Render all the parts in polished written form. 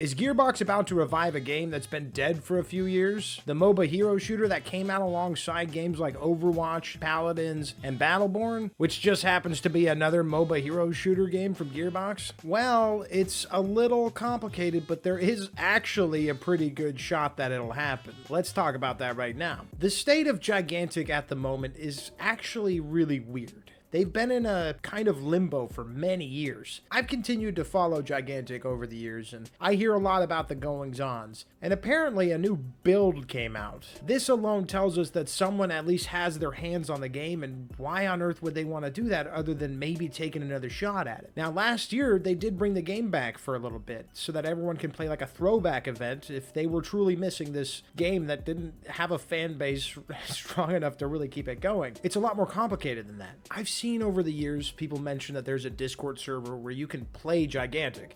Is Gearbox about to revive a game that's been dead for a few years? The MOBA hero shooter that came out alongside games like Overwatch, Paladins, and Battleborn, which just happens to be another MOBA hero shooter game from Gearbox? Well, it's a little complicated, but there is actually a pretty good shot that it'll happen. Let's talk about that right now. The state of Gigantic at the moment is actually really weird. They've been in a kind of limbo for many years. I've continued to follow Gigantic over the years, and I hear a lot about the goings-ons. And apparently a new build came out. This alone tells us that someone at least has their hands on the game, and why on earth would they want to do that other than maybe taking another shot at it? Now, last year, they did bring the game back for a little bit, so that everyone can play like a throwback event if they were truly missing this game that didn't have a fan base strong enough to really keep it going. It's a lot more complicated than that. I've seen over the years people mention that there's a Discord server where you can play Gigantic.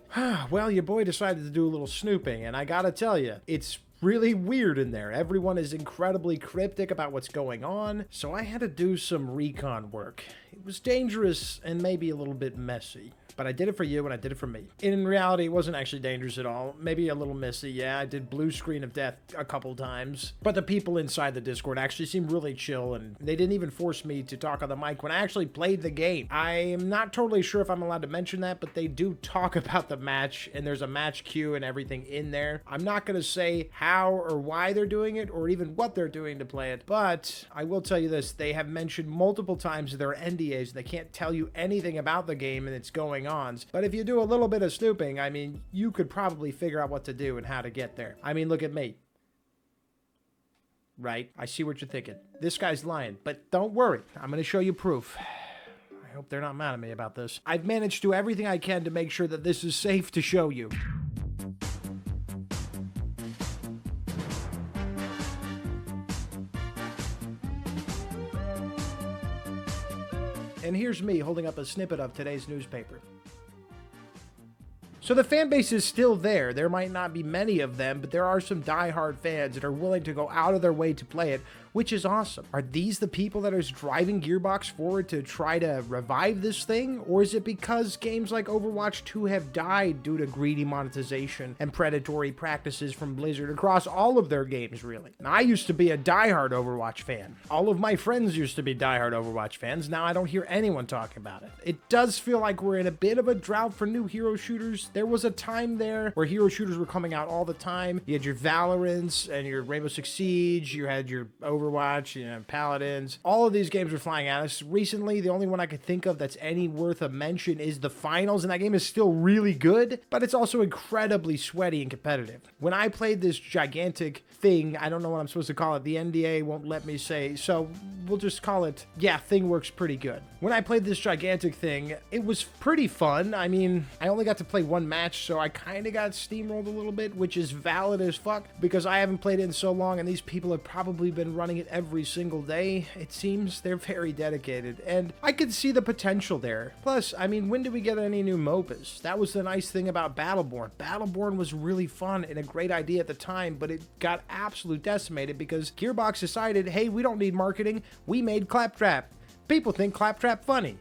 Well, your boy decided to do a little snooping, and I gotta tell you, it's really weird in there. Everyone is incredibly cryptic about what's going on, so I had to do some recon work. It was dangerous and maybe a little bit messy, but I did it for you and I did it for me. In reality, it wasn't actually dangerous at all. Maybe a little messy. Yeah, I did blue screen of death a couple times, but the people inside the Discord actually seemed really chill, and they didn't even force me to talk on the mic when I actually played the game. I am not totally sure if I'm allowed to mention that, but they do talk about the match, and there's a match queue and everything in there. I'm not going to say how or why they're doing it, or even what they're doing to play it, but I will tell you this: they have mentioned multiple times their NDAs. They can't tell you anything about the game and its going on. But if you do a little bit of snooping, I mean, you could probably figure out what to do and how to get there. I mean, look at me. Right? I see what you're thinking. This guy's lying, but don't worry. I'm going to show you proof. I hope they're not mad at me about this. I've managed to do everything I can to make sure that this is safe to show you. And here's me holding up a snippet of today's newspaper. So the fan base is still there. There might not be many of them, but there are some diehard fans that are willing to go out of their way to play it, which is awesome. Are these the people that are driving Gearbox forward to try to revive this thing? Or is it because games like Overwatch 2 have died due to greedy monetization and predatory practices from Blizzard across all of their games, really? Now, I used to be a diehard Overwatch fan. All of my friends used to be diehard Overwatch fans. Now I don't hear anyone talking about it. It does feel like we're in a bit of a drought for new hero shooters. There was a time there where hero shooters were coming out all the time. You had your Valorants and your Rainbow Six Siege. You had your Overwatch, you know, Paladins. All of these games were flying at us. Recently, the only one I could think of that's any worth a mention is the finals, and that game is still really good, but it's also incredibly sweaty and competitive. When I played this Gigantic thing, I don't know what I'm supposed to call it. The NDA won't let me say, so we'll just call it, yeah, thing works pretty good. When I played this Gigantic thing, it was pretty fun. I mean, I only got to play one match, so I kind of got steamrolled a little bit, which is valid as fuck because I haven't played it in so long, and these people have probably been running it every single day. It seems they're very dedicated, and I could see the potential there. Plus, I mean, when did we get any new MOBAs? That was the nice thing about Battleborn. Battleborn was really fun and a great idea at the time, but it got absolutely decimated because Gearbox decided, hey, we don't need marketing. We made Claptrap. People think Claptrap funny.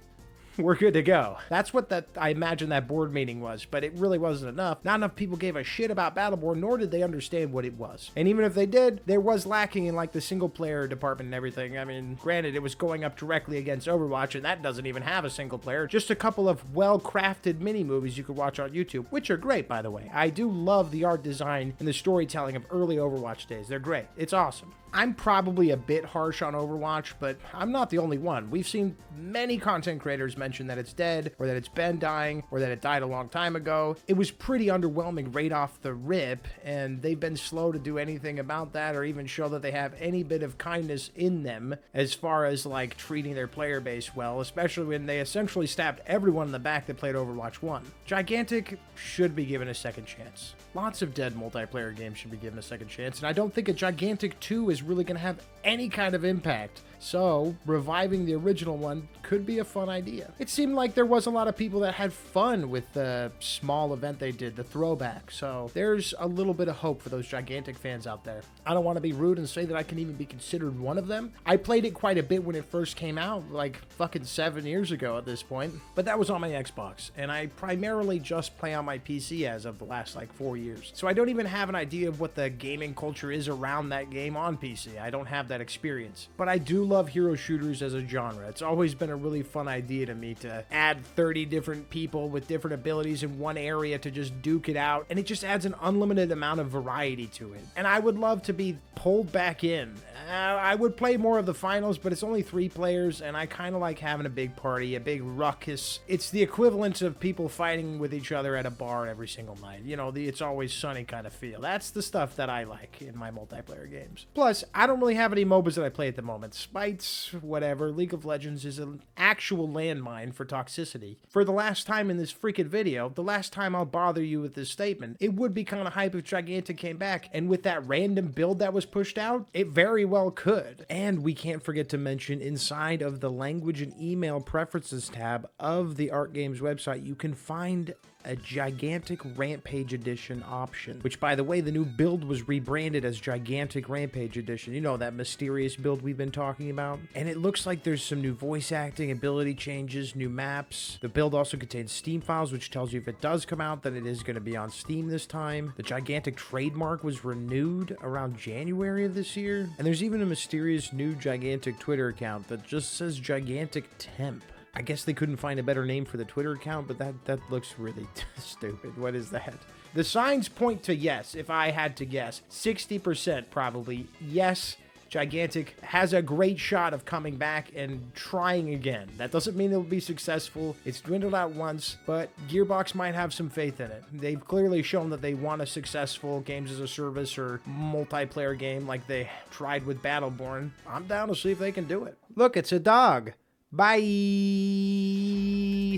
We're good to go. That's what I imagine that board meeting was, but it really wasn't enough. Not enough people gave a shit about Battleborn, nor did they understand what it was. And even if they did, there was lacking in like the single player department and everything. I mean, granted, it was going up directly against Overwatch, and that doesn't even have a single player. Just a couple of well-crafted mini-movies you could watch on YouTube, which are great, by the way. I do love the art design and the storytelling of early Overwatch days. They're great. It's awesome. I'm probably a bit harsh on Overwatch, but I'm not the only one. We've seen many content creators mention that it's dead, or that it's been dying, or that it died a long time ago. It was pretty underwhelming right off the rip, and they've been slow to do anything about that or even show that they have any bit of kindness in them as far as like treating their player base well, especially when they essentially stabbed everyone in the back that played Overwatch 1. Gigantic should be given a second chance. Lots of dead multiplayer games should be given a second chance, and I don't think a Gigantic 2 is is really going to have any kind of impact. So, reviving the original one could be a fun idea. It seemed like there was a lot of people that had fun with the small event they did, the throwback. So, there's a little bit of hope for those Gigantic fans out there. I don't want to be rude and say that I can even be considered one of them. I played it quite a bit when it first came out, like fucking 7 years ago at this point. But that was on my Xbox, and I primarily just play on my PC as of the last like 4 years. So I don't even have an idea of what the gaming culture is around that game on PC. I don't have that experience. But I do love hero shooters as a genre. It's always been a really fun idea to me to add 30 different people with different abilities in one area to just duke it out, and it just adds an unlimited amount of variety to it. And I would love to be pulled back in. I would play more of the finals, but it's only 3 players, and I kind of like having a big party, a big ruckus. It's the equivalent of people fighting with each other at a bar every single night. You know, the It's Always Sunny kind of feel. That's the stuff that I like in my multiplayer games. Plus, I don't really have any MOBAs that I play at the moment. Spites, whatever. League of Legends is an actual landmine for toxicity. For the last time in this freaking video, the last time I'll bother you with this statement, it would be kind of hype if Gigantic came back, and with that random build that was pushed out, it very well could. And we can't forget to mention inside of the language and email preferences tab of the Art Games website, you can find a Gigantic Rampage Edition option, which, by the way, the new build was rebranded as Gigantic Rampage Edition. You know, that mysterious build we've been talking about? And it looks like there's some new voice acting, ability changes, new maps. The build also contains Steam files, which tells you if it does come out, then it is going to be on Steam this time. The Gigantic trademark was renewed around January of this year. And there's even a mysterious new Gigantic Twitter account that just says Gigantic Temp. I guess they couldn't find a better name for the Twitter account, but that looks really stupid. What is that? The signs point to yes, if I had to guess. 60% probably. Yes, Gigantic has a great shot of coming back and trying again. That doesn't mean it'll be successful. It's dwindled out once, but Gearbox might have some faith in it. They've clearly shown that they want a successful games as a service or multiplayer game like they tried with Battleborn. I'm down to see if they can do it. Look, it's a dog. Bye.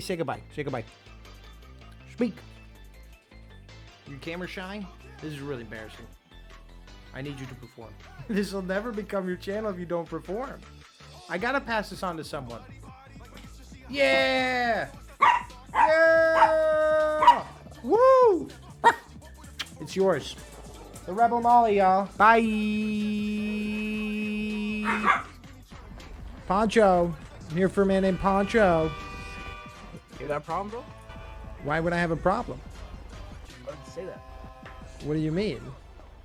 Say goodbye. Say goodbye. Speak. Your camera shy? This is really embarrassing. I need you to perform. This will never become your channel if you don't perform. I gotta pass this on to someone. Yeah! Yeah! Woo! It's yours. The Rebel Molly, y'all. Bye. Poncho. I'm here for a man named Poncho. You got a problem, bro? Why would I have a problem? Why did you say that? What do you mean?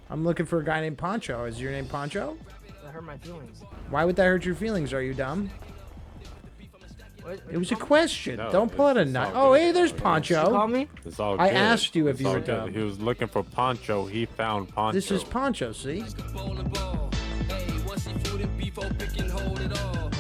I'm looking for a guy named Poncho. Is your name Poncho? That hurt my feelings. Why would that hurt your feelings? Are you dumb? What It was a question. No, Don't pull out a knife. Oh, hey, there's you call Poncho. me? It's all I good. asked you if It's you all were good. dumb. He was looking for Poncho. He found Poncho. This is Poncho, see? Hey, once he food and beef, oh, pick and hold it all.